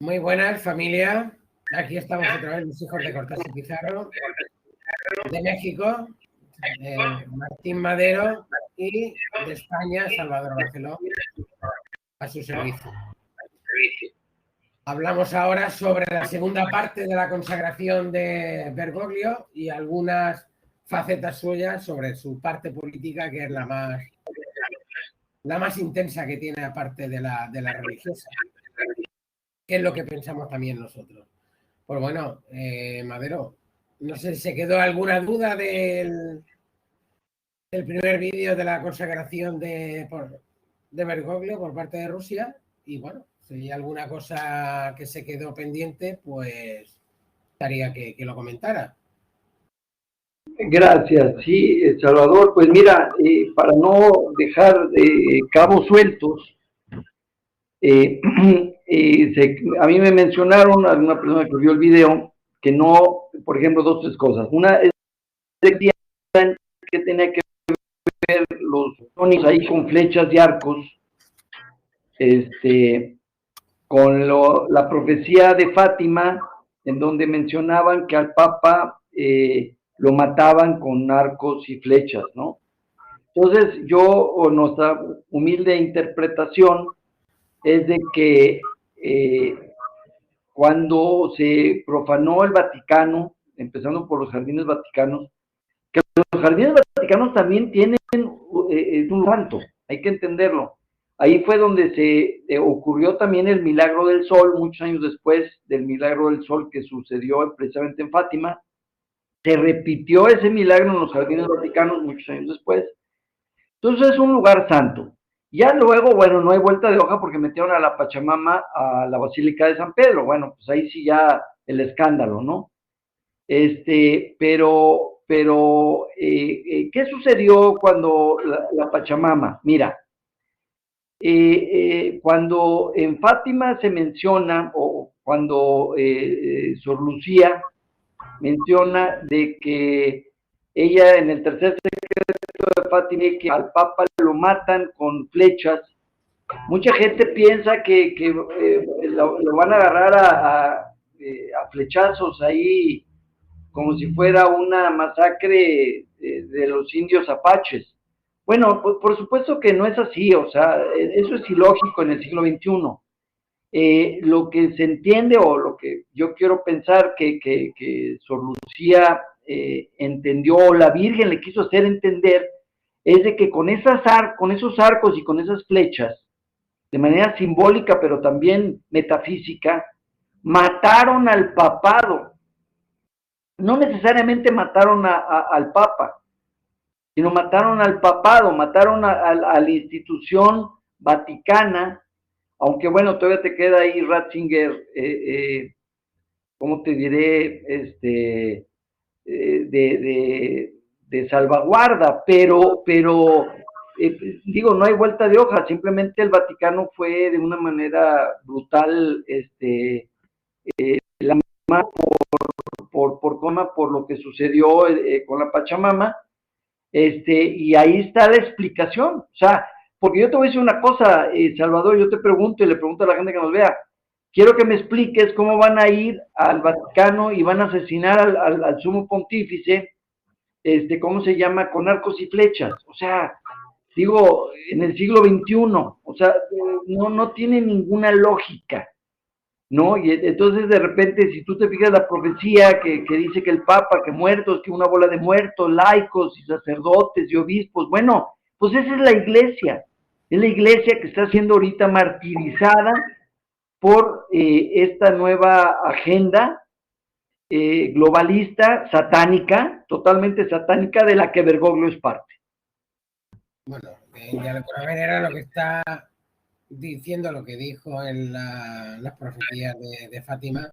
Muy buenas, familia. Aquí estamos otra vez, los hijos de Cortés y Pizarro, de México, Martín Madero, y de España, Salvador Barceló, a su servicio. Hablamos ahora sobre la segunda parte de la consagración de Bergoglio y algunas facetas suyas sobre su parte política, que es la más intensa que tiene, aparte de la religiosa, que es lo que pensamos también nosotros. Pues bueno, Madero, no sé si se quedó alguna duda del primer vídeo de la consagración de Bergoglio por parte de Rusia. Y bueno, si hay alguna cosa que se quedó pendiente, pues estaría que lo comentara. Gracias, sí, Salvador. Pues mira, para no dejar cabos sueltos, a mí me mencionaron, alguna persona que vio el video, que no, por ejemplo, dos, tres cosas. Una es que tenía que ver los tonis ahí con flechas y arcos, con la profecía de Fátima, en donde mencionaban que al Papa lo mataban con arcos y flechas, ¿no? Entonces, o nuestra humilde interpretación es de que cuando se profanó el Vaticano, empezando por los jardines vaticanos, que los jardines vaticanos también tienen un santo, hay que entenderlo. Ahí fue donde se ocurrió también el milagro del sol, muchos años después del milagro del sol que sucedió precisamente en Fátima. Se repitió ese milagro en los jardines vaticanos muchos años después. Entonces es un lugar santo. Ya luego, bueno, no hay vuelta de hoja porque metieron a la Pachamama a la Basílica de San Pedro. Bueno, pues ahí sí ya el escándalo, ¿no? Pero ¿qué sucedió cuando la Pachamama? Mira, cuando en Fátima se menciona, o cuando Sor Lucía menciona de que ella en el tercer secreto de Fátima, que al Papa lo matan con flechas, mucha gente piensa que lo van a agarrar a flechazos ahí, como si fuera una masacre de los indios apaches. Bueno, por supuesto que no es así, o sea, eso es ilógico en el siglo XXI. Lo que se entiende, o lo que yo quiero pensar que Sor Lucía entendió, o la Virgen le quiso hacer entender, es de que con esos arcos y con esas flechas, de manera simbólica pero también metafísica, mataron al papado. No necesariamente mataron al Papa, sino mataron al papado, mataron a la institución vaticana, aunque bueno, todavía te queda ahí Ratzinger, ¿cómo te diré? De salvaguarda, pero digo, no hay vuelta de hoja, simplemente el Vaticano fue de una manera brutal, por lo que sucedió con la Pachamama, y ahí está la explicación. O sea, porque yo te voy a decir una cosa, Salvador, yo te pregunto y le pregunto a la gente que nos vea, quiero que me expliques cómo van a ir al Vaticano y van a asesinar al sumo pontífice, ¿cómo se llama? Con arcos y flechas. O sea, digo, en el siglo XXI, o sea, no tiene ninguna lógica, ¿no? Y entonces de repente, si tú te fijas la profecía que dice que el Papa, que muertos, que una bola de muertos, laicos y sacerdotes y obispos, bueno, pues esa es la iglesia que está siendo ahorita martirizada por esta nueva agenda globalista, satánica, totalmente satánica, de la que Bergoglio es parte. Bueno, de alguna manera lo que está diciendo, lo que dijo en las profecías de Fátima,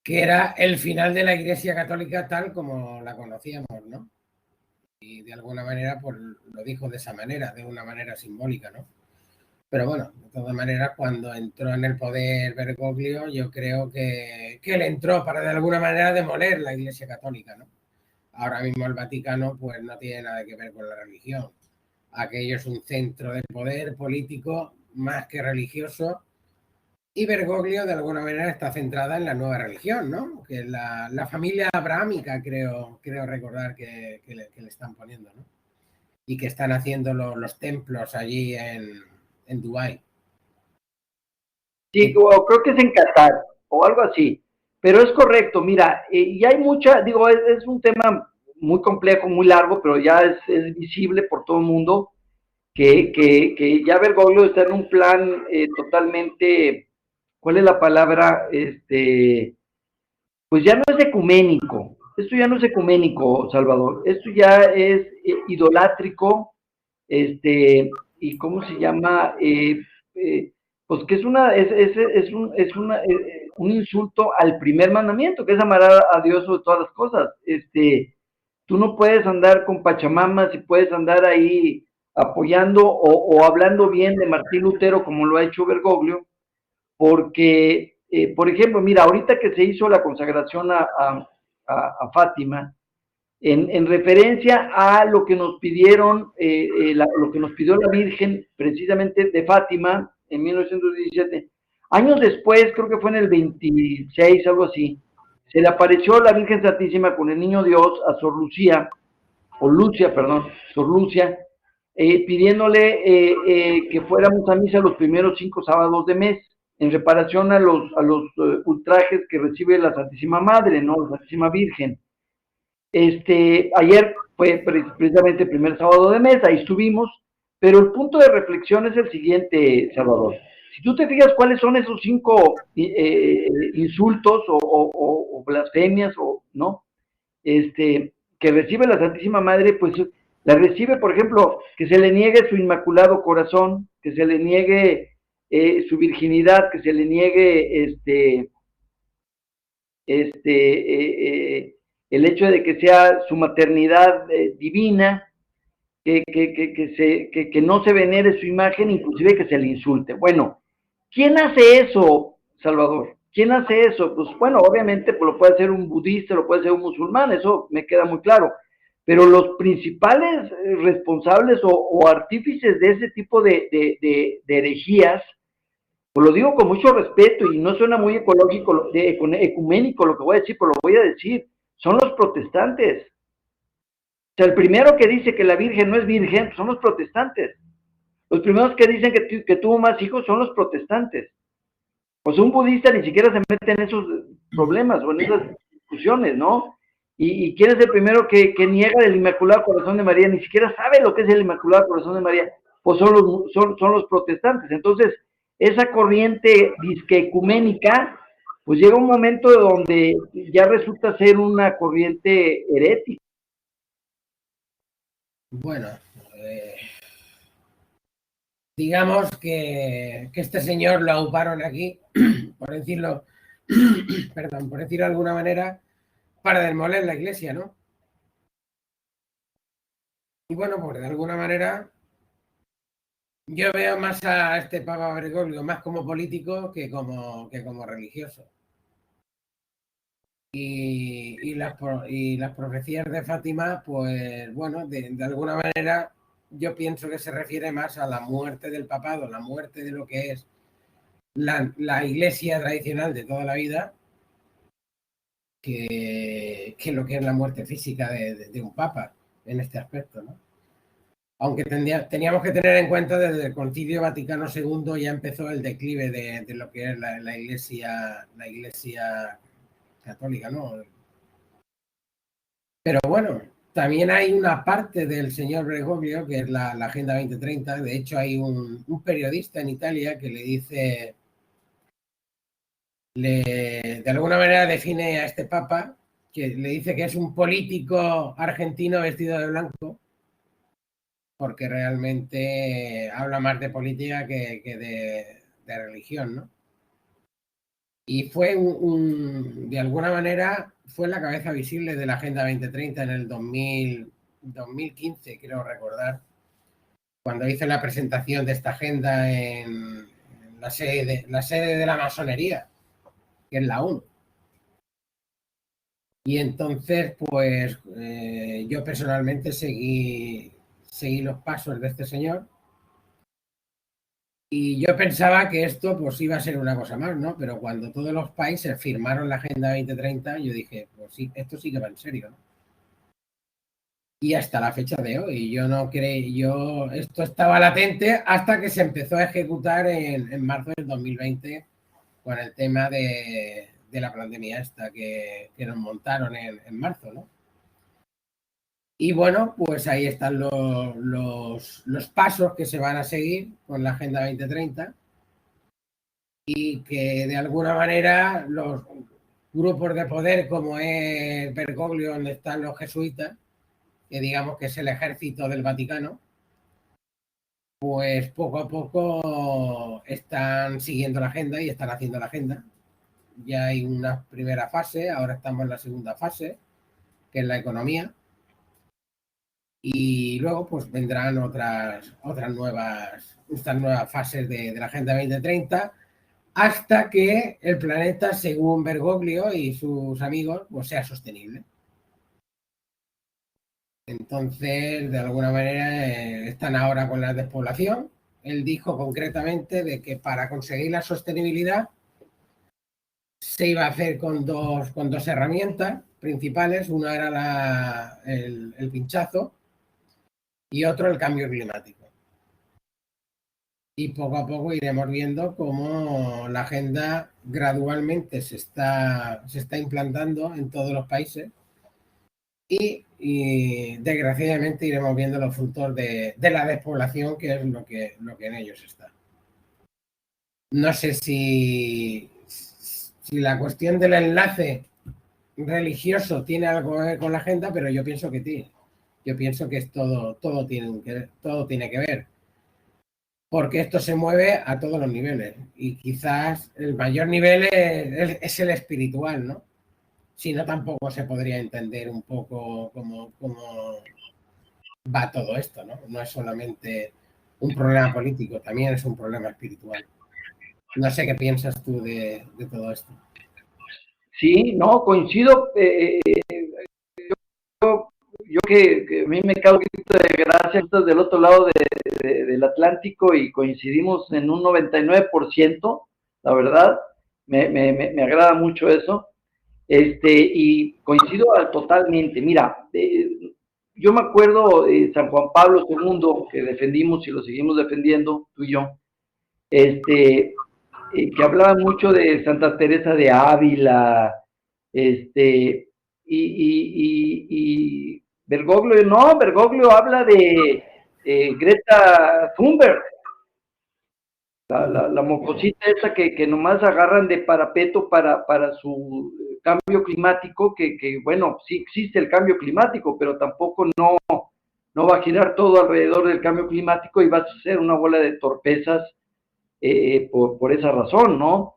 que era el final de la Iglesia Católica tal como la conocíamos, ¿no? Y de alguna manera, pues lo dijo de esa manera, de una manera simbólica, ¿no? Pero bueno, de todas maneras, cuando entró en el poder Bergoglio, yo creo que él entró para de alguna manera demoler la Iglesia Católica, ¿no? Ahora mismo el Vaticano pues no tiene nada que ver con la religión. Aquello es un centro de poder político más que religioso, Y Bergoglio, de alguna manera, está centrada en la nueva religión, ¿no? Que es la familia abrahámica, creo recordar que le están poniendo, ¿no? Y que están haciendo los templos allí en Dubái. Sí, o creo que es en Qatar o algo así. Pero es correcto, mira, y hay mucha, digo, es un tema muy complejo, muy largo, pero ya es visible por todo el mundo que ya Bergoglio está en un plan totalmente, ¿cuál es la palabra? Pues ya no es ecuménico. Esto ya no es ecuménico, Salvador. Esto ya es idolátrico, y ¿cómo se llama? Pues que un insulto al primer mandamiento, que es amar a Dios sobre todas las cosas. Tú no puedes andar con Pachamama, si puedes andar ahí apoyando o hablando bien de Martín Lutero como lo ha hecho Bergoglio, porque, por ejemplo, mira, ahorita que se hizo la consagración a Fátima, en referencia a lo que nos pidieron, lo que nos pidió la Virgen precisamente de Fátima en 1917, años después, creo que fue en el 26, algo así, se le apareció la Virgen Santísima con el Niño Dios a Sor Lucía, o Lucia, perdón, Sor Lucia, pidiéndole que fuéramos a misa los primeros 5 sábados de mes, en reparación a los ultrajes que recibe la Santísima Madre, ¿no? La Santísima Virgen. Ayer fue precisamente el primer sábado de mes, ahí estuvimos, pero el punto de reflexión es el siguiente, Salvador. Si tú te fijas cuáles son esos 5 insultos o blasfemias, o no, que recibe la Santísima Madre, pues la recibe, por ejemplo, que se le niegue su inmaculado corazón, que se le niegue su virginidad, que se le niegue el hecho de que sea su maternidad divina, que no se venere su imagen, inclusive que se le insulte. Bueno, ¿quién hace eso, Salvador? ¿Quién hace eso? Pues bueno, obviamente pues, lo puede hacer un budista, lo puede hacer un musulmán, eso me queda muy claro. Pero los principales responsables o artífices de ese tipo de herejías, pues lo digo con mucho respeto y no suena muy ecológico, ecuménico lo que voy a decir, pero lo voy a decir, son los protestantes. O sea, el primero que dice que la Virgen no es virgen pues son los protestantes. Los primeros que dicen que tuvo más hijos son los protestantes. Pues un budista ni siquiera se mete en esos problemas o en esas discusiones, ¿no? ¿Y quién es el primero que niega el Inmaculado Corazón de María? Ni siquiera sabe lo que es el Inmaculado Corazón de María. Pues son los protestantes. Entonces, esa corriente disque ecuménica, pues llega un momento donde ya resulta ser una corriente herética. Bueno, digamos que este señor lo auparon aquí, por decirlo, perdón, por decirlo de alguna manera, para desmoler la iglesia, ¿no? Y bueno, pues de alguna manera yo veo más a este Papa Bergoglio más como político que como religioso. Y las profecías de Fátima, pues bueno, de alguna manera yo pienso que se refiere más a la muerte del papado, la muerte de lo que es la iglesia tradicional de toda la vida, que lo que es la muerte física de un papa en este aspecto, ¿no? Aunque teníamos que tener en cuenta desde el Concilio Vaticano II ya empezó el declive de lo que es la iglesia católica, ¿no? Pero bueno, también hay una parte del señor Bergoglio, que es la Agenda 2030. De hecho, hay un periodista en Italia que le dice, de alguna manera define a este papa, que le dice que es un político argentino vestido de blanco, porque realmente habla más de política que de religión, ¿no? Y fue de alguna manera, fue la cabeza visible de la Agenda 2030 en el 2015, quiero recordar, cuando hizo la presentación de esta agenda en la sede de la masonería, que es la ONU. Y entonces, pues yo personalmente seguí los pasos de este señor Y yo pensaba que esto pues iba a ser una cosa más, ¿no? Pero cuando todos los países firmaron la Agenda 2030, yo dije, pues sí, esto sí que va en serio, ¿no? Y hasta la fecha de hoy, yo no creí, esto estaba latente hasta que se empezó a ejecutar en marzo del 2020 con el tema de la pandemia esta que nos montaron en marzo, ¿no? Y bueno, pues ahí están los pasos que se van a seguir con la Agenda 2030 y que de alguna manera los grupos de poder como es Bergoglio, donde están los jesuitas, que digamos que es el ejército del Vaticano, pues poco a poco están siguiendo la agenda y están haciendo la agenda. Ya hay una primera fase, ahora estamos en la segunda fase, que es la economía, y luego pues vendrán estas nuevas fases de la Agenda 2030 hasta que el planeta, según Bergoglio y sus amigos, pues sea sostenible. Entonces, de alguna manera, están ahora con la despoblación. Él dijo concretamente de que para conseguir la sostenibilidad se iba a hacer con dos herramientas principales. Una era el pinchazo y otro el cambio climático. Y poco a poco iremos viendo cómo la agenda gradualmente se está implantando en todos los países y desgraciadamente iremos viendo los frutos de la despoblación, que es lo que en ellos está. No sé si la cuestión del enlace religioso tiene algo que ver con la agenda, pero yo pienso que sí. Yo pienso que es todo tiene que ver, porque esto se mueve a todos los niveles y quizás el mayor nivel es el espiritual, ¿no? Si no, tampoco se podría entender un poco cómo va todo esto, ¿no? No es solamente un problema político, también es un problema espiritual. No sé qué piensas tú de todo esto. Sí, no, coincido. Yo que a mí me causa un poquito de gracia, estás del otro lado del Atlántico y coincidimos en un 99%, la verdad, me agrada mucho eso. Y coincido totalmente. Mira, yo me acuerdo de San Juan Pablo II, que defendimos y lo seguimos defendiendo, tú y yo, que hablaba mucho de Santa Teresa de Ávila, y Bergoglio, no, Bergoglio habla de Greta Thunberg, la mocosita esa que nomás agarran de parapeto para su cambio climático, que bueno, sí existe el cambio climático, pero tampoco no va a girar todo alrededor del cambio climático y va a ser una bola de torpezas por esa razón, ¿no?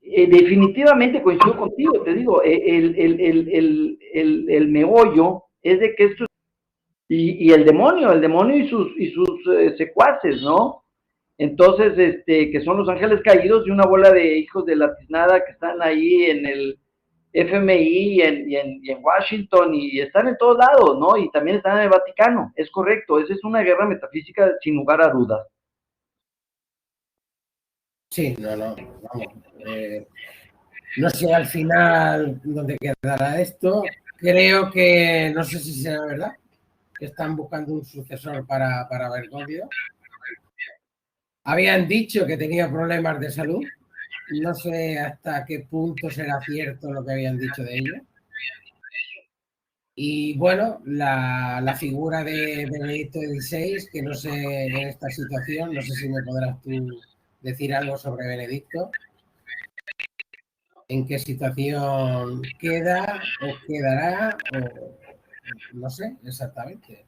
Definitivamente coincido contigo, te digo, el meollo es de que esto y el demonio y sus secuaces, ¿no? Entonces, que son los ángeles caídos y una bola de hijos de la tiznada que están ahí en el FMI y en Washington y están en todos lados, ¿no? Y también están en el Vaticano, es correcto, esa es una guerra metafísica sin lugar a dudas. Sí, no, vamos. No sé al final dónde quedará esto. Creo que, no sé si será verdad, que están buscando un sucesor para Bergoglio. Habían dicho que tenía problemas de salud. No sé hasta qué punto será cierto lo que habían dicho de ello. Y bueno, la figura de Benedicto XVI, que no sé en esta situación, no sé si me podrás tú decir algo sobre Benedicto. ¿En qué situación queda o quedará? O no sé exactamente.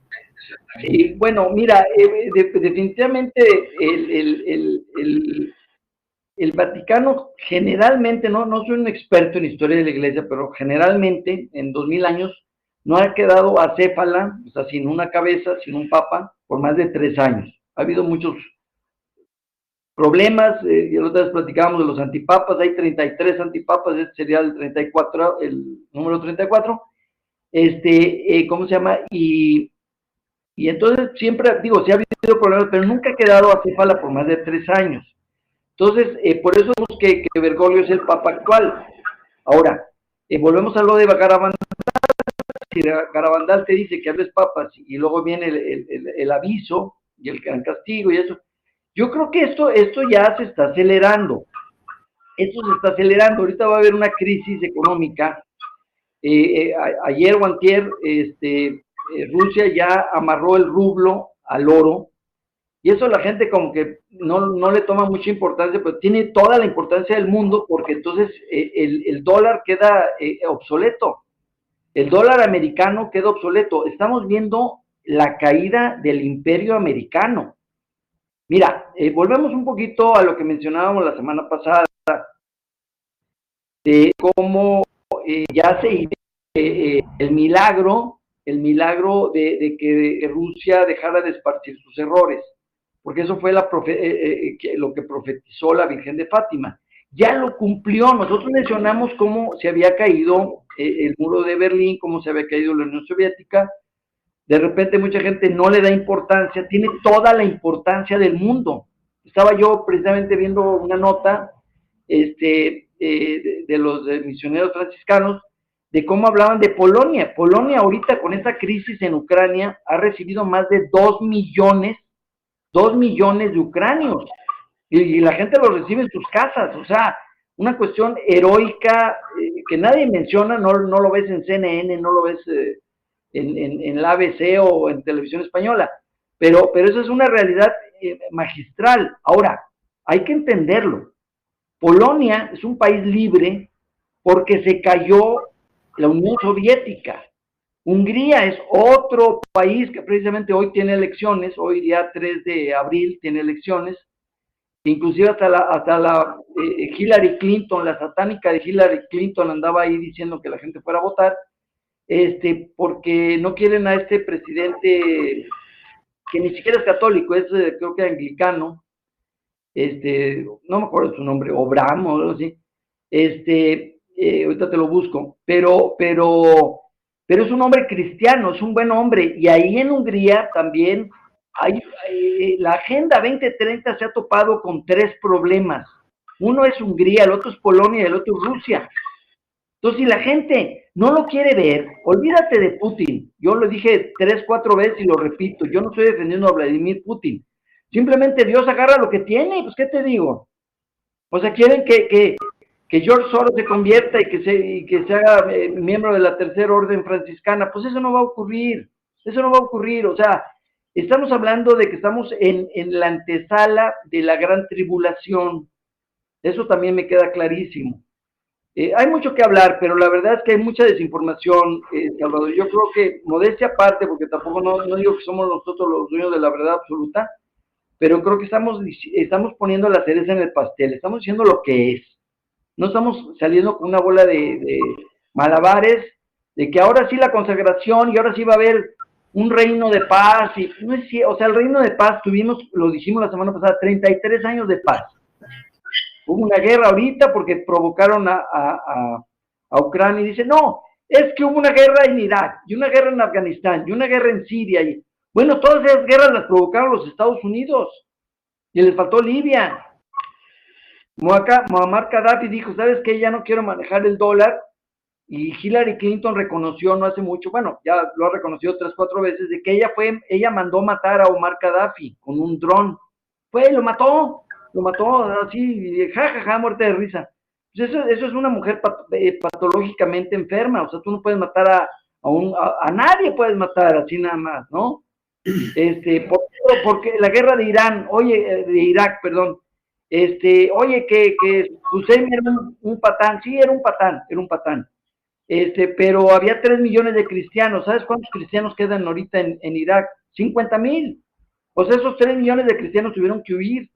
Bueno, mira, definitivamente el Vaticano generalmente, no soy un experto en historia de la iglesia, pero generalmente en 2000 años no ha quedado acéfala, o sea, sin una cabeza, sin un papa, por más de 3 años. Ha habido muchos problemas, ya la otra vez platicábamos de los antipapas, hay 33 antipapas, este sería el 34, el número 34, ¿cómo se llama? Y Y entonces siempre, digo, sí ha habido problemas, pero nunca ha quedado acéfala por más de 3 años. Entonces, por eso vemos que Bergoglio es el papa actual. Ahora, volvemos a lo de Garabandal. Si Garabandal te dice que hables papas y luego viene el aviso y el gran castigo y eso, yo creo que esto ya se está acelerando. Esto se está acelerando. Ahorita va a haber una crisis económica. Ayer o antier, Rusia ya amarró el rublo al oro, y eso la gente como que no le toma mucha importancia, pero tiene toda la importancia del mundo, porque entonces el dólar queda obsoleto, el dólar americano queda obsoleto. Estamos viendo la caída del imperio americano. Mira, volvemos un poquito a lo que mencionábamos la semana pasada, de cómo ya se el milagro de que Rusia dejara de esparcir sus errores, porque eso fue lo que profetizó la Virgen de Fátima. Ya lo cumplió. Nosotros mencionamos cómo se había caído el muro de Berlín, cómo se había caído la Unión Soviética. De repente mucha gente no le da importancia, tiene toda la importancia del mundo. Estaba yo precisamente viendo una nota de los misioneros franciscanos, de cómo hablaban de Polonia. Polonia ahorita con esta crisis en Ucrania ha recibido más de 2 millones de ucranios, y la gente los recibe en sus casas. O sea, una cuestión heroica que nadie menciona. No lo ves en CNN, no lo ves en la ABC o en televisión española, pero eso es una realidad magistral. Ahora, hay que entenderlo. Polonia es un país libre porque se cayó la Unión Soviética. Hungría es otro país que precisamente hoy tiene elecciones, hoy día 3 de abril tiene elecciones, inclusive hasta la Hillary Clinton, la satánica de Hillary Clinton, andaba ahí diciendo que la gente fuera a votar, porque no quieren a este presidente que ni siquiera es católico, es creo que anglicano, no me acuerdo su nombre, Obram o algo así, ahorita te lo busco, pero es un hombre cristiano, es un buen hombre. Y ahí en Hungría también la Agenda 2030 se ha topado con 3 problemas. Uno es Hungría, el otro es Polonia y el otro es Rusia. Entonces, si la gente no lo quiere ver, olvídate de Putin. Yo lo dije 3, 4 veces y lo repito, yo no estoy defendiendo a Vladimir Putin. Simplemente Dios agarra lo que tiene, pues ¿qué te digo? O sea, quieren que George Soros se convierta y que se haga miembro de la Tercera Orden Franciscana. Pues eso no va a ocurrir, o sea, estamos hablando de que estamos en la antesala de la gran tribulación. Eso también me queda clarísimo. Hay mucho que hablar, pero la verdad es que hay mucha desinformación, Salvador. Yo creo que, modestia aparte, porque tampoco no digo que somos nosotros los dueños de la verdad absoluta, pero creo que estamos poniendo la cereza en el pastel, estamos diciendo lo que es. No estamos saliendo con una bola de malabares, de que ahora sí la consagración y ahora sí va a haber un reino de paz. Y no es, o sea, el reino de paz lo dijimos la semana pasada, 33 años de paz. Hubo una guerra ahorita porque provocaron a Ucrania, y dice, no, es que hubo una guerra en Irak, y una guerra en Afganistán, y una guerra en Siria. Y bueno, todas esas guerras las provocaron los Estados Unidos, y les faltó Libia. Muammar Gaddafi dijo, ¿sabes qué? Ya no quiero manejar el dólar, y Hillary Clinton reconoció no hace mucho, bueno, ya lo ha reconocido 3, 4 veces, de que ella mandó matar a Muammar Gaddafi con un dron. Lo mató así, jajaja, muerte de risa. Pues eso es una mujer patológicamente enferma. O sea, tú no puedes matar a nadie, puedes matar así nada más, ¿no? Porque la guerra de Irak, perdón, oye, que Hussein era un patán. Sí, era un patán, pero había 3 millones de cristianos. ¿Sabes cuántos cristianos quedan ahorita en Irak? 50,000. O sea, esos 3 millones de cristianos tuvieron que huir.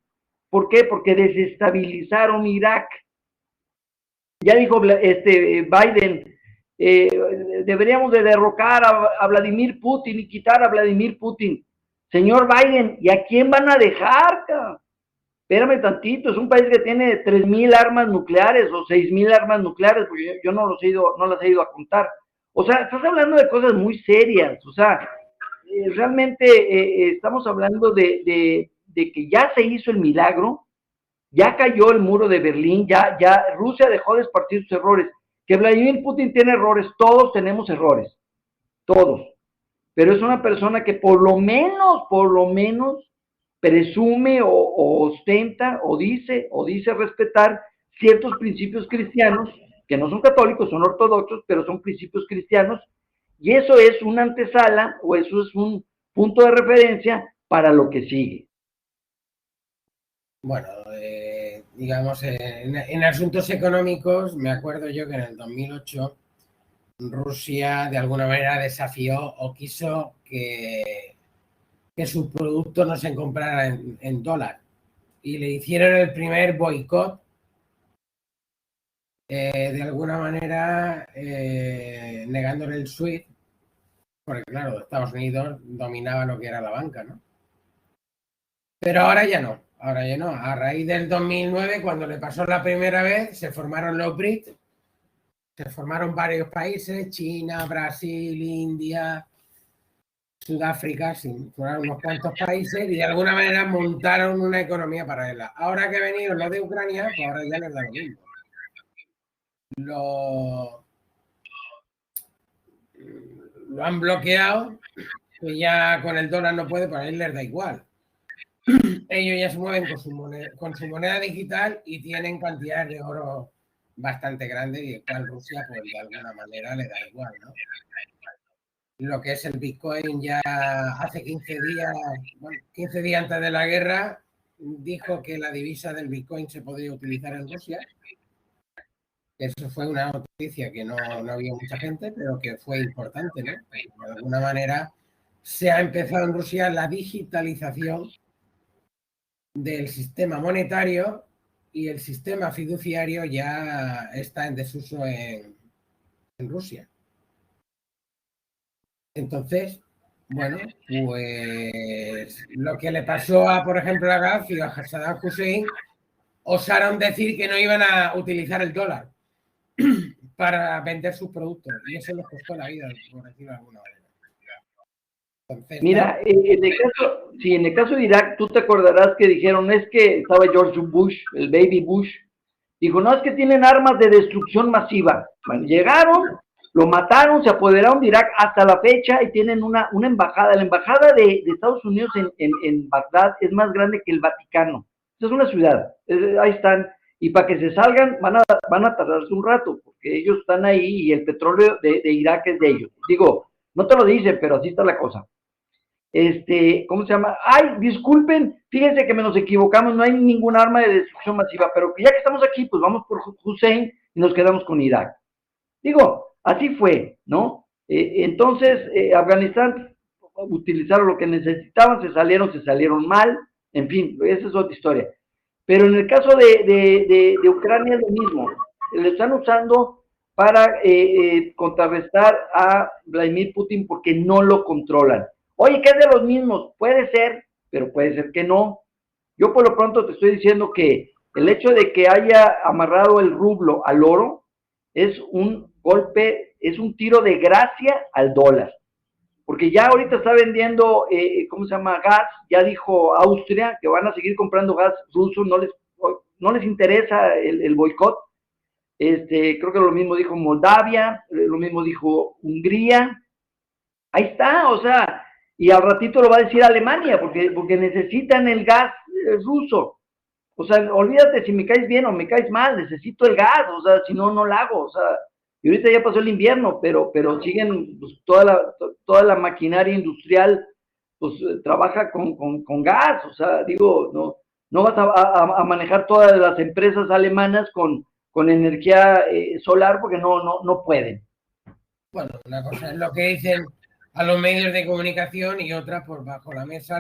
¿Por qué? Porque desestabilizaron Irak. Ya dijo Biden, deberíamos de derrocar a Vladimir Putin y quitar a Vladimir Putin. Señor Biden, ¿y a quién van a dejar? Espérame tantito, es un país que tiene 3,000 armas nucleares o 6,000 armas nucleares, porque yo no las he ido a contar. O sea, estás hablando de cosas muy serias. O sea, realmente estamos hablando de que ya se hizo el milagro, ya cayó el muro de Berlín, ya Rusia dejó de esparcir sus errores. Que Vladimir Putin tiene errores, todos tenemos errores, todos. Pero es una persona que por lo menos, presume o ostenta o dice respetar ciertos principios cristianos, que no son católicos, son ortodoxos, pero son principios cristianos, y eso es una antesala o eso es un punto de referencia para lo que sigue. Bueno, digamos, en asuntos económicos, me acuerdo yo que en el 2008 Rusia de alguna manera desafió o quiso que su producto no se comprara en dólar y le hicieron el primer boicot, de alguna manera negándole el SWIFT, porque claro, Estados Unidos dominaba lo que era la banca, ¿no? Pero ahora ya no. A raíz del 2009, cuando le pasó la primera vez, se formaron los BRICS, se formaron varios países, China, Brasil, India, Sudáfrica, sí, fueron unos cuantos países y de alguna manera montaron una economía paralela. Ahora que ha venido lo de Ucrania, pues ahora ya les da lo mismo. Lo han bloqueado, que ya con el dólar no puede, pero a ellos les da igual. Ellos ya se mueven con su moneda digital y tienen cantidades de oro bastante grandes y el cual Rusia, pues de alguna manera le da igual, ¿no? Lo que es el Bitcoin ya hace 15 días, bueno, 15 días antes de la guerra, dijo que la divisa del Bitcoin se podría utilizar en Rusia. Eso fue una noticia que no había mucha gente, pero que fue importante, ¿no? De alguna manera se ha empezado en Rusia la digitalización del sistema monetario y el sistema fiduciario ya está en desuso en Rusia. Entonces, bueno, pues lo que le pasó a, por ejemplo, a Gaddafi o a Saddam Hussein, osaron decir que no iban a utilizar el dólar para vender sus productos y eso les costó la vida, por decirlo de alguna manera. Entonces, mira, en el caso de Irak, tú te acordarás que dijeron, es que estaba George Bush, el baby Bush, dijo, no, es que tienen armas de destrucción masiva. Bueno, llegaron, lo mataron, se apoderaron de Irak hasta la fecha y tienen una embajada. La embajada de Estados Unidos en Bagdad es más grande que el Vaticano. Esa es una ciudad, ahí están. Y para que se salgan van a tardarse un rato, porque ellos están ahí y el petróleo de Irak es de ellos. Digo, no te lo dicen, pero así está la cosa. ¿Cómo se llama? Ay, disculpen, fíjense que nos equivocamos, no hay ningún arma de destrucción masiva, pero ya que estamos aquí, pues vamos por Hussein y nos quedamos con Irak. Digo, así fue, ¿no? Entonces, Afganistán utilizaron lo que necesitaban, se salieron mal, en fin, esa es otra historia. Pero en el caso de Ucrania es lo mismo, lo están usando para contrarrestar a Vladimir Putin porque no lo controlan. Oye, ¿qué es de los mismos? Puede ser, pero puede ser que no. Yo por lo pronto te estoy diciendo que el hecho de que haya amarrado el rublo al oro es un golpe, es un tiro de gracia al dólar. Porque ya ahorita está vendiendo, ¿cómo se llama? Gas. Ya dijo Austria que van a seguir comprando gas ruso, no les interesa el boicot. Creo que lo mismo dijo Moldavia, lo mismo dijo Hungría. Ahí está, o sea, y al ratito lo va a decir Alemania, porque necesitan el gas ruso. O sea, olvídate si me caes bien o me caes mal, necesito el gas, o sea, si no, no lo hago, o sea, y ahorita ya pasó el invierno, pero siguen, pues, toda la maquinaria industrial, pues, trabaja con gas, o sea, digo, no vas a manejar todas las empresas alemanas con energía solar porque no pueden. Bueno, una cosa es lo que dicen a los medios de comunicación y otra por bajo la mesa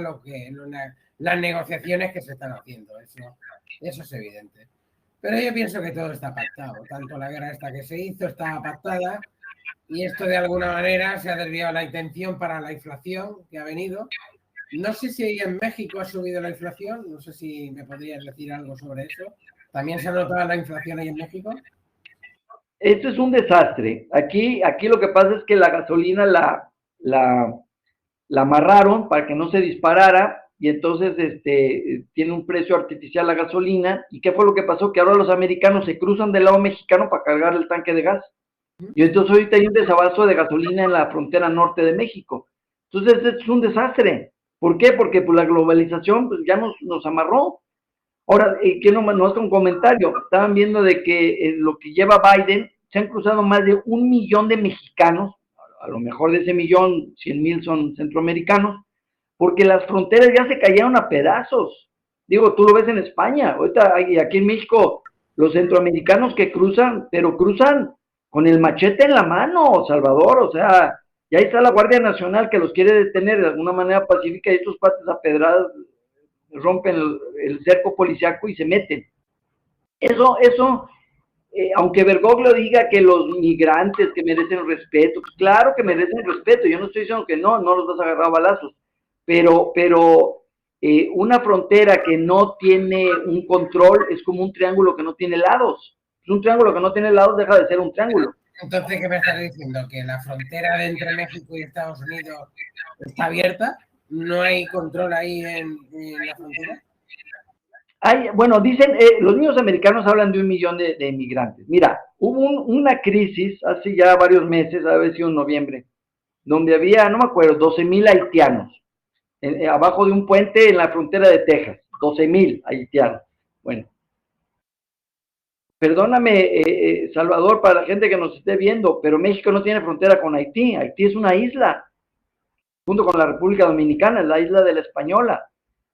las negociaciones que se están haciendo. Eso es evidente. Pero yo pienso que todo está pactado. Tanto la guerra esta que se hizo estaba pactada y esto de alguna manera se ha desviado la intención para la inflación que ha venido. No sé si en México ha subido la inflación, no sé si me podrías decir algo sobre eso. ¿También se ha notado la inflación ahí en México? Esto es un desastre. Aquí lo que pasa es que la gasolina la la amarraron para que no se disparara, y entonces tiene un precio artificial la gasolina. ¿Y qué fue lo que pasó? Que ahora los americanos se cruzan del lado mexicano para cargar el tanque de gas. Y entonces ahorita hay un desabasto de gasolina en la frontera norte de México. Entonces esto es un desastre. ¿Por qué? Porque pues, la globalización pues, ya nos amarró. Ahora, que no hace un comentario. Estaban viendo de que lo que lleva Biden, se han cruzado más de 1 millón de mexicanos, a lo mejor de ese millón, 100,000 son centroamericanos, porque las fronteras ya se cayeron a pedazos. Digo, tú lo ves en España, ahorita aquí en México, los centroamericanos que cruzan, pero cruzan con el machete en la mano, Salvador, o sea, ya está la Guardia Nacional que los quiere detener de alguna manera pacífica y estos pates a pedradas rompen el cerco policiaco y se meten. Eso, aunque Bergoglio diga que los migrantes que merecen respeto, pues claro que merecen respeto, yo no estoy diciendo que no los vas a agarrar a balazos, pero una frontera que no tiene un control es como un triángulo que no tiene lados. Un triángulo que no tiene lados deja de ser un triángulo. Entonces, ¿qué me estás diciendo? ¿Que la frontera entre México y Estados Unidos está abierta? ¿No hay control ahí en la frontera? Bueno, dicen, los niños americanos hablan de 1 millón de inmigrantes. Mira, hubo una crisis hace ya varios meses, a ver si en noviembre, donde había, no me acuerdo, 12,000 haitianos, abajo de un puente en la frontera de Texas, 12,000 haitianos. Bueno, perdóname, Salvador, para la gente que nos esté viendo, pero México no tiene frontera con Haití. Haití es una isla, junto con la República Dominicana, es la isla de la Española.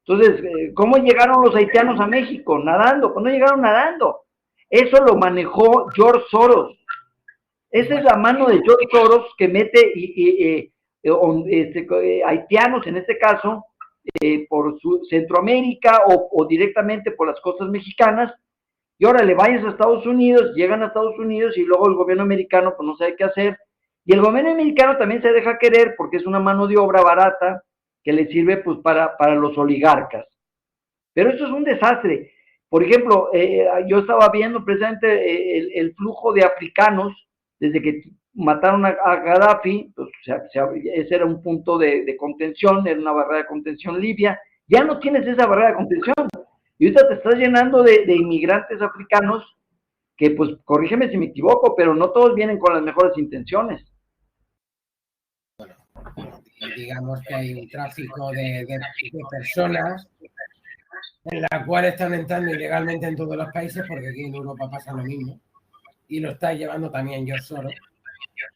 Entonces, ¿cómo llegaron los haitianos a México? Nadando, pues no llegaron nadando. Eso lo manejó George Soros. Esa es la mano de George Soros que mete haitianos, en este caso, por Centroamérica o directamente por las costas mexicanas. Y ahora le vayas a Estados Unidos, llegan a Estados Unidos y luego el gobierno americano pues no sabe qué hacer. Y el gobierno americano también se deja querer porque es una mano de obra barata que le sirve pues para los oligarcas. Pero eso es un desastre. Por ejemplo, yo estaba viendo precisamente el flujo de africanos desde que mataron a Gaddafi, pues, ese era un punto de contención, era una barrera de contención Libia. Ya no tienes esa barrera de contención. Y ahorita te estás llenando de inmigrantes africanos que, pues, corrígeme si me equivoco, pero no todos vienen con las mejores intenciones. Bueno, digamos que hay un tráfico de personas en la cual están entrando ilegalmente en todos los países, porque aquí en Europa pasa lo mismo, y lo está llevando también George Soros.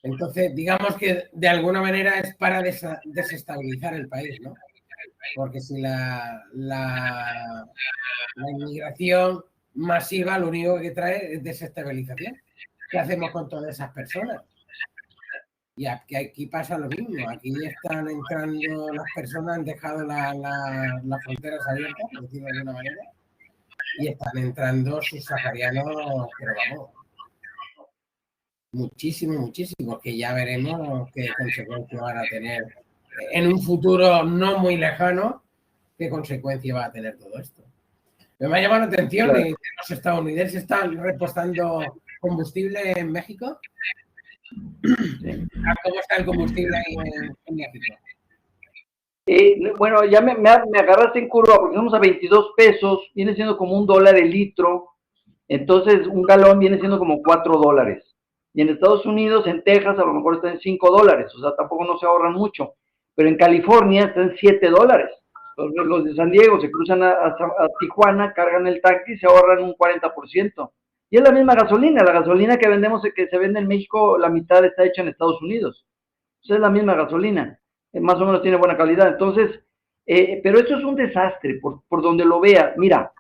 Entonces, digamos que de alguna manera es para desestabilizar el país, ¿no? Porque si la inmigración masiva lo único que trae es desestabilización. ¿Qué hacemos con todas esas personas? Y aquí pasa lo mismo. Aquí están entrando las personas, han dejado las fronteras abiertas, por decirlo de alguna manera, y están entrando subsaharianos, pero vamos, muchísimo, que ya veremos qué consecuencias van a tener en un futuro no muy lejano, qué consecuencias va a tener todo esto. Me ha llamado la atención claro. Que los estadounidenses están repostando combustible en México. ¿Cómo está el combustible ahí en México? Bueno, ya me agarraste en curva porque estamos a 22 pesos, viene siendo como $1 el litro, entonces un galón viene siendo como $4. Y en Estados Unidos, en Texas, a lo mejor está en $5, o sea, tampoco no se ahorran mucho, pero en California está en $7. Los de San Diego se cruzan a Tijuana, cargan el tanque y se ahorran un 40%. Y es la misma gasolina, la gasolina que vendemos, que se vende en México, la mitad está hecha en Estados Unidos. Sea, es la misma gasolina, más o menos tiene buena calidad. Entonces, pero esto es un desastre, por donde lo vea. Mira,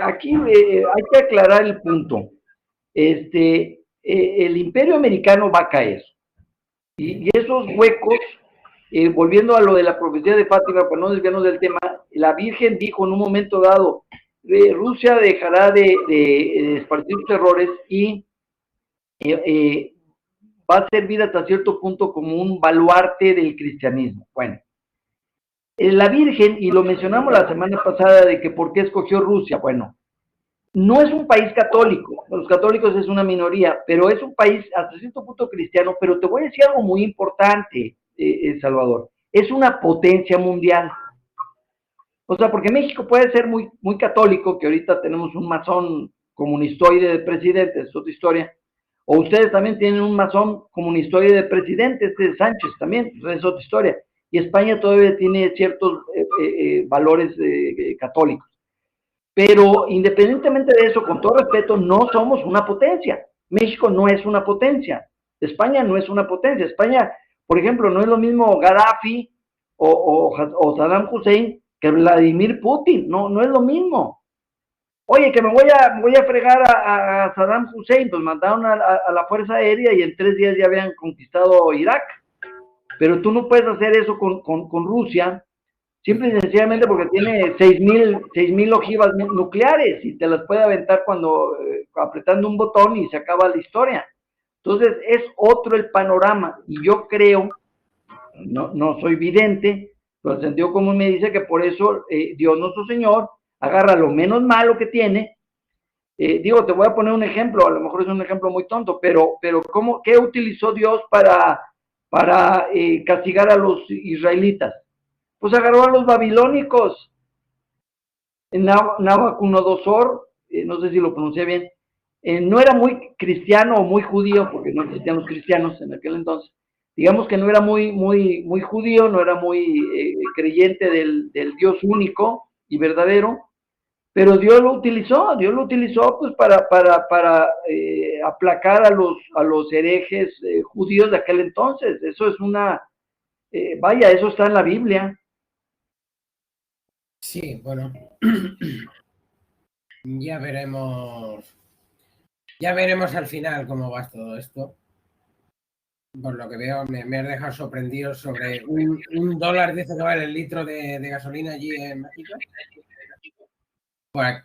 aquí hay que aclarar el punto. El imperio americano va a caer. Y esos huecos, volviendo a lo de la profecía de Fátima, para no desviarnos del tema, la Virgen dijo en un momento dado, Rusia dejará de esparcir sus errores y va a servir hasta cierto punto como un baluarte del cristianismo. Bueno, la Virgen, y lo mencionamos la semana pasada de que por qué escogió Rusia, bueno, no es un país católico, los católicos es una minoría, pero es un país hasta cierto punto cristiano, pero te voy a decir algo muy importante, Salvador. es una potencia mundial. O sea, porque México puede ser muy, muy católico, que ahorita tenemos un masón comunistoide de presidente, es otra historia, o ustedes también tienen un masón comunistoide de presidente, este es Sánchez también, es otra historia, y España todavía tiene ciertos valores católicos. Pero independientemente de eso, con todo respeto, no somos una potencia. México no es una potencia. España no es una potencia. España, por ejemplo, no es lo mismo Gaddafi o Saddam Hussein que Vladimir Putin. No, no es lo mismo. Oye, que me voy a fregar a Saddam Hussein, pues mandaron a la Fuerza Aérea y en 3 días ya habían conquistado Irak. Pero tú no puedes hacer eso con Rusia, simple y sencillamente porque tiene 6,000 ojivas nucleares y te las puede aventar cuando apretando un botón y se acaba la historia. Entonces es otro el panorama y yo creo, no soy vidente, pero el sentido común me dice que por eso Dios nuestro Señor agarra lo menos malo que tiene. Digo, te voy a poner un ejemplo, a lo mejor es un ejemplo muy tonto, pero ¿qué utilizó Dios para castigar a los israelitas? Pues agarró a los babilónicos. Nabucodonosor, no sé si lo pronuncié bien, no era muy cristiano o muy judío, porque no existían los cristianos en aquel entonces. Digamos que no era muy judío, no era muy creyente del Dios único y verdadero, pero Dios lo utilizó pues para aplacar a los herejes judíos de aquel entonces. Eso es vaya, eso está en la Biblia. Sí, bueno, ya veremos al final cómo va todo esto. Por lo que veo, me has dejado sorprendido sobre un dólar, dice que vale el litro de gasolina allí en México. Bueno,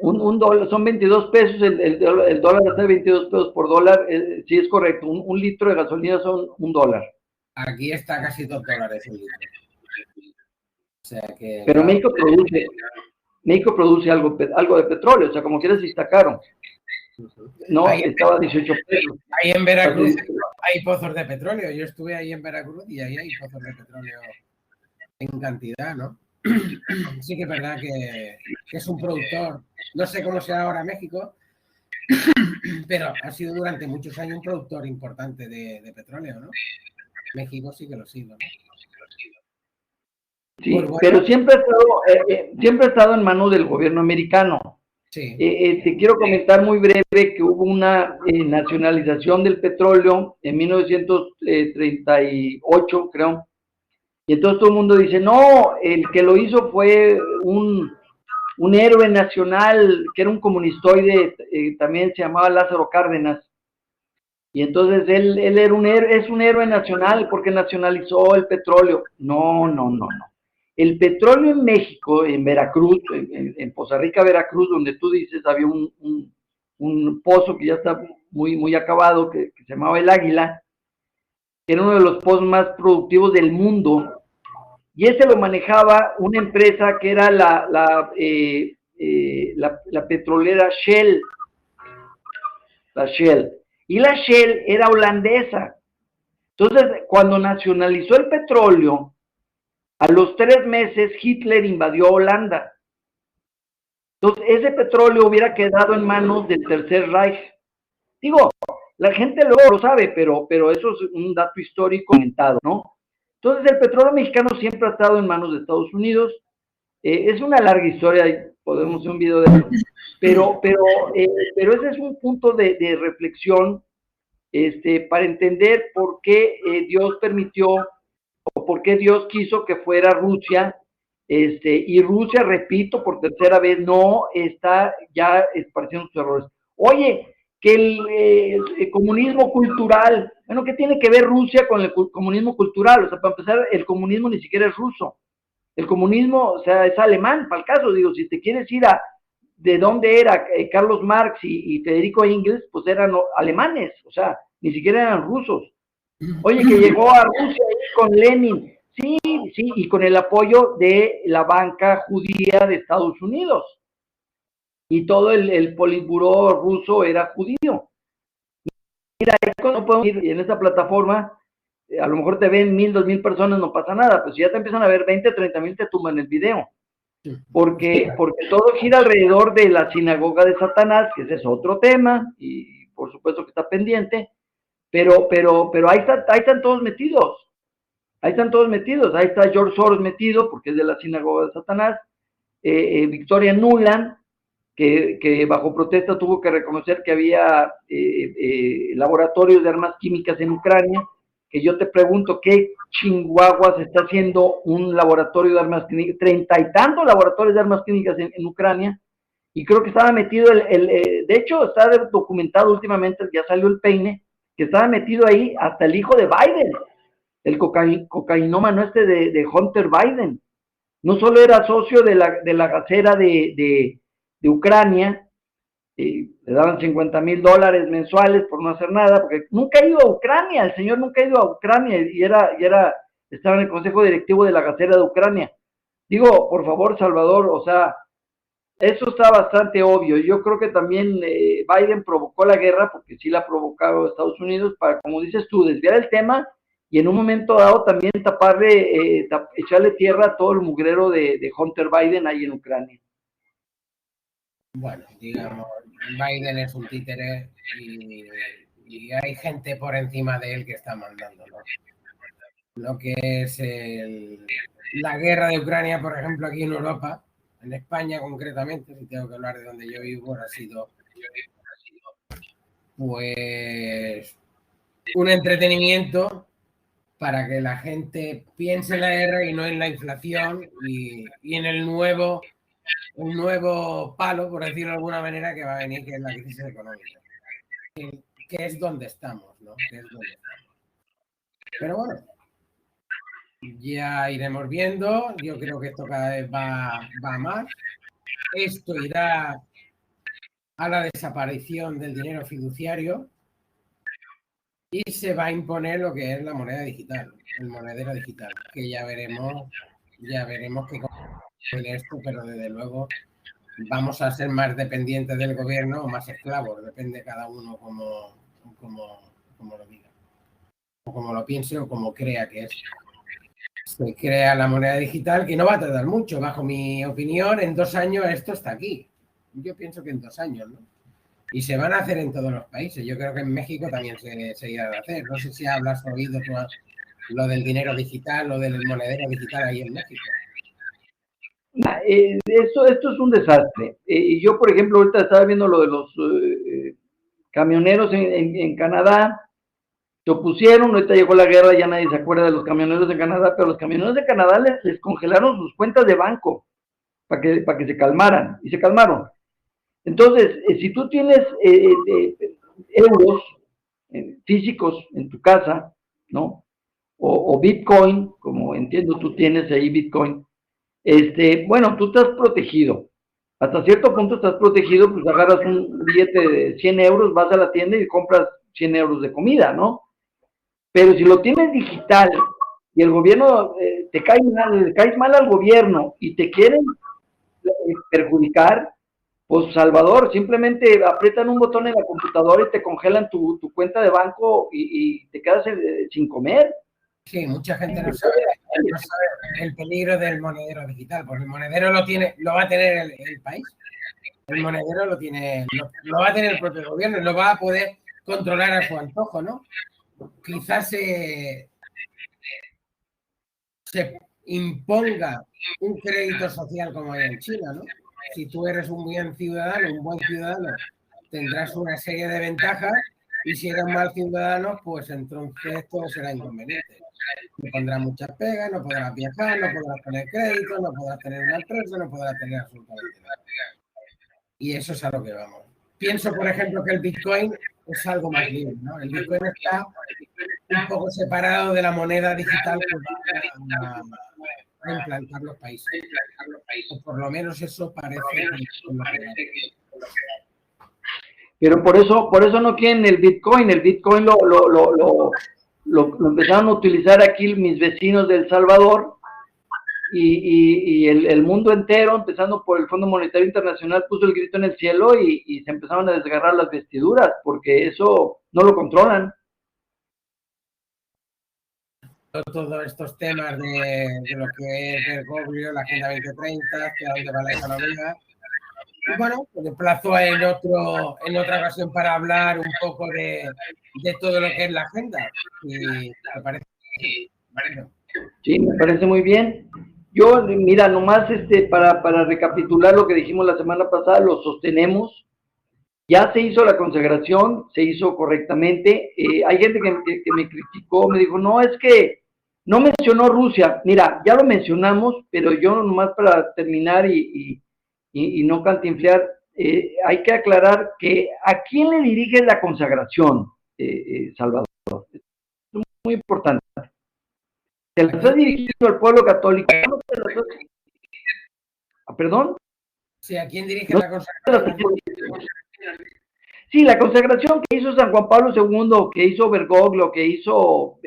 un dólar, son 22 pesos, el dólar está de 22 pesos por dólar, sí es correcto, un litro de gasolina son $1. Aquí está casi $2 el litro. O sea que, pero wow. México produce algo de petróleo, o sea, como quieras, está caro. No, estaba a 18 pesos. Ahí en Veracruz hay pozos de petróleo. Yo estuve ahí en Veracruz y ahí hay pozos de petróleo en cantidad, ¿no? Sí que es verdad que es un productor, no sé cómo será ahora México, pero ha sido durante muchos años un productor importante de petróleo, ¿no? México sí que lo sigue, ¿no? Sí, pues bueno, pero siempre ha estado en manos del gobierno americano. Sí. Te quiero comentar muy breve que hubo una nacionalización del petróleo en 1938, creo. Y entonces todo el mundo dice, no, el que lo hizo fue un héroe nacional, que era un comunistoide, también se llamaba Lázaro Cárdenas. Y entonces él era es un héroe nacional porque nacionalizó el petróleo. No. El petróleo en México, en Veracruz, en Poza Rica, Veracruz, donde tú dices, había un pozo que ya está muy acabado, que se llamaba El Águila, que era uno de los pozos más productivos del mundo, y ese lo manejaba una empresa que era la petrolera Shell, la Shell, y la Shell era holandesa. Entonces, cuando nacionalizó el petróleo, a los 3 meses Hitler invadió Holanda. Entonces, ese petróleo hubiera quedado en manos del Tercer Reich. Digo, la gente luego lo sabe, pero eso es un dato histórico comentado, ¿no? Entonces, el petróleo mexicano siempre ha estado en manos de Estados Unidos. Es una larga historia, podemos hacer un video de eso, pero ese es un punto de reflexión para entender por qué Dios permitió o por qué Dios quiso que fuera Rusia, y Rusia, repito, por tercera vez, no está ya esparciendo sus errores. Oye, que el comunismo cultural, bueno, ¿qué tiene que ver Rusia con el comunismo cultural? O sea, para empezar, el comunismo ni siquiera es ruso. El comunismo, o sea, es alemán, para el caso, digo, si te quieres ir de dónde era Carlos Marx y Federico Engels, pues eran alemanes, o sea, ni siquiera eran rusos. Oye, que llegó a Rusia con Lenin, sí, y con el apoyo de la banca judía de Estados Unidos. Y todo el politburó ruso era judío. Mira, no podemos ir en esta plataforma, a lo mejor te ven 1,000, 2,000 personas, no pasa nada, pero si ya te empiezan a ver 20, 30,000, te tumban el video. Porque todo gira alrededor de la sinagoga de Satanás, que ese es otro tema, y por supuesto que está pendiente, pero ahí están todos metidos. Ahí están todos metidos. Ahí está George Soros metido, porque es de la sinagoga de Satanás. Victoria Nuland, que bajo protesta tuvo que reconocer que había laboratorios de armas químicas en Ucrania, que yo te pregunto, ¿qué chinguaguas está haciendo un laboratorio de armas químicas? 30 y tantos laboratorios de armas químicas en Ucrania, y creo que estaba metido, de hecho está documentado últimamente, ya salió el peine, que estaba metido ahí hasta el hijo de Biden, el cocainómano este de Hunter Biden. No solo era socio de la gacera de Ucrania, le daban $50,000 mensuales por no hacer nada, porque nunca ha ido a Ucrania, el señor nunca ha ido a Ucrania, y estaba en el consejo directivo de la gacera de Ucrania. Digo, por favor, Salvador, o sea, eso está bastante obvio. Yo creo que también Biden provocó la guerra, porque sí la ha provocado Estados Unidos, para, como dices tú, desviar el tema y en un momento dado también echarle tierra a todo el mugrero de Hunter Biden ahí en Ucrania. Bueno, digamos, Biden es un títere y hay gente por encima de él que está mandando, ¿no? Lo que es la guerra de Ucrania, por ejemplo, aquí en Europa, en España concretamente, si tengo que hablar de donde yo vivo, ha sido pues un entretenimiento para que la gente piense en la guerra y no en la inflación y en un nuevo palo, por decirlo de alguna manera, que va a venir, que es la crisis económica, que es donde estamos, ¿no? Que es donde estamos. Pero bueno, ya iremos viendo. Yo creo que esto cada vez va más. Esto irá a la desaparición del dinero fiduciario y se va a imponer lo que es la moneda digital, el monedero digital, que ya veremos qué es esto, pero desde luego vamos a ser más dependientes del gobierno o más esclavos, depende cada uno como lo diga, o como lo piense o como crea que es. Se crea la moneda digital, que no va a tardar mucho, bajo mi opinión, en 2 años esto está aquí. Yo pienso que en 2 años, ¿no? Y se van a hacer en todos los países. Yo creo que en México también se irá a hacer. No sé si habrás oído tú lo del dinero digital, lo del monedero digital ahí en México. Esto es un desastre. Yo, por ejemplo, ahorita estaba viendo lo de los camioneros en Canadá. Se opusieron, ahorita llegó la guerra, ya nadie se acuerda de los camioneros de Canadá, pero los camioneros de Canadá les congelaron sus cuentas de banco para que se calmaran, y se calmaron. Entonces, si tú tienes euros físicos en tu casa, ¿no? O Bitcoin, como entiendo tú tienes ahí Bitcoin, bueno, tú estás protegido. Hasta cierto punto estás protegido, pues agarras un billete de 100 euros, vas a la tienda y compras 100 euros de comida, ¿no? Pero si lo tienes digital y el gobierno le caes mal al gobierno y te quieren perjudicar, pues Salvador, simplemente aprietan un botón en la computadora y te congelan tu cuenta de banco y te quedas sin comer. Sí, mucha gente no sabe el peligro del monedero digital, porque el monedero lo va a tener el país. El monedero lo va a tener el propio gobierno y lo va a poder controlar a su antojo, ¿no? Quizás se imponga un crédito social como hay en China, ¿no? Si tú eres un buen ciudadano, tendrás una serie de ventajas, y si eres mal ciudadano, pues entonces todo será inconveniente. Te pondrán muchas pegas, no podrás viajar, no podrás tener crédito, no podrás tener una empresa, no podrás tener absolutamente nada. Y eso es a lo que vamos. Pienso, por ejemplo, que el Bitcoin es algo más libre, ¿no? El Bitcoin está un poco separado de la moneda digital que va a implantar los países. O por lo menos eso parece Pero por eso no quieren el Bitcoin. El Bitcoin lo empezaron a utilizar aquí mis vecinos de El Salvador, y el mundo entero, empezando por el Fondo Monetario Internacional, puso el grito en el cielo y se empezaron a desgarrar las vestiduras, porque eso no lo controlan. todos estos temas de lo que es Bergoglio, la Agenda 2030, hacia dónde va la economía. Y bueno, pues emplazo en otra ocasión para hablar un poco de todo lo que es la agenda. Y me parece. Bueno. Sí, me parece muy bien. Yo, mira, nomás para recapitular lo que dijimos la semana pasada, lo sostenemos. Ya se hizo la consagración, se hizo correctamente. Hay gente que me criticó, me dijo, no, es que no mencionó Rusia. Mira, ya lo mencionamos, pero yo nomás para terminar y no cantinflear, hay que aclarar que a quién le dirige la consagración, Salvador. Es muy importante. Se la está dirigiendo al pueblo católico. No se la está... ¿Perdón? Sí, ¿a quién dirige No la consagración? Sí, la consagración que hizo San Juan Pablo II, que hizo Bergoglio, que hizo,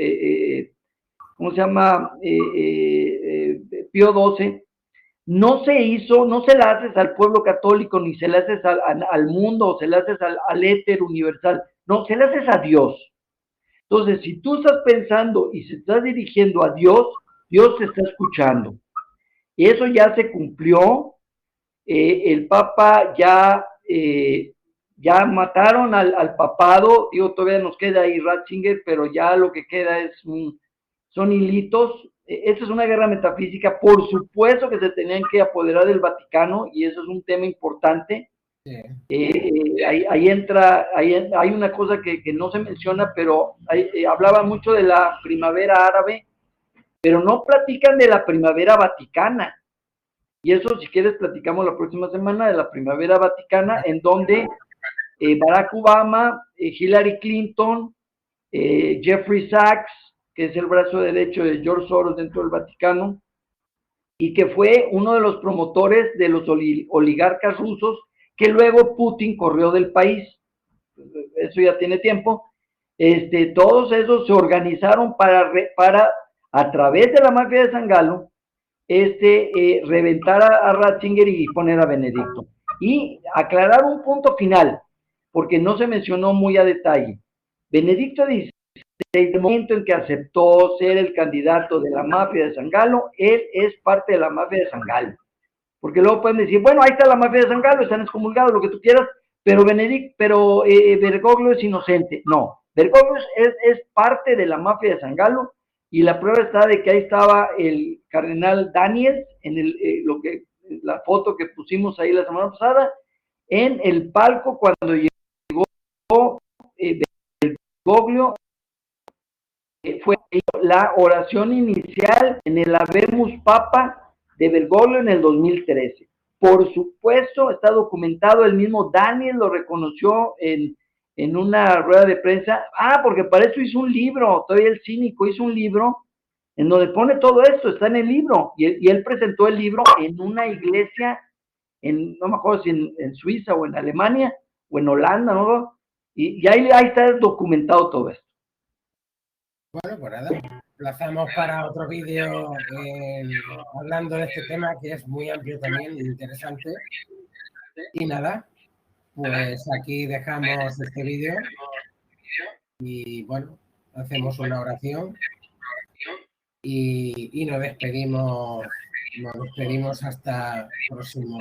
¿cómo se llama? Pío XII, no se hizo, no se la haces al pueblo católico, ni se la haces al mundo, o se la haces al éter universal, no, se la haces a Dios. Entonces, si tú estás pensando y se estás dirigiendo a Dios, Dios te está escuchando. Y eso ya se cumplió. El Papa ya mataron al papado, digo, todavía nos queda ahí Ratzinger, pero ya lo que queda son hilitos. Esta es una guerra metafísica, por supuesto que se tenían que apoderar del Vaticano, y eso es un tema importante. Sí. Ahí entra, hay una cosa que no se menciona, pero hablaba mucho de la primavera árabe, pero no platican de la primavera vaticana. Y eso, si quieres, platicamos la próxima semana de la primavera vaticana, en donde Barack Obama, Hillary Clinton, Jeffrey Sachs, que es el brazo derecho de George Soros dentro del Vaticano, y que fue uno de los promotores de los oligarcas rusos, que luego Putin corrió del país. Eso ya tiene tiempo. Todos esos se organizaron para a través de la mafia de San Galo, reventar a Ratzinger y poner a Benedicto. Y aclarar un punto final, porque no se mencionó muy a detalle. Benedicto XVI, desde el momento en que aceptó ser el candidato de la mafia de San Galo, él es parte de la mafia de San Galo. Porque luego pueden decir, bueno, ahí está la mafia de San Galo, están excomulgados, lo que tú quieras, pero Bergoglio es inocente. No, Bergoglio es parte de la mafia de San Galo, y la prueba está de que ahí estaba el cardenal Daniel, en la foto que pusimos ahí la semana pasada, en el palco cuando llegó Bergoglio, fue la oración inicial en el Habemus Papa de Bergoglio en el 2013. Por supuesto, está documentado, el mismo Daniel lo reconoció en una rueda de prensa. Porque para eso hizo un libro, todavía el cínico hizo un libro en donde pone todo esto, está en el libro, y él presentó el libro en una iglesia, no me acuerdo si en Suiza o en Alemania, o en Holanda, ¿no? Y ahí está documentado todo esto. Bueno, pues nada, plazamos para otro vídeo hablando de este tema, que es muy amplio también e interesante. Y nada, pues aquí dejamos este vídeo y bueno, hacemos una oración y nos despedimos hasta el próximo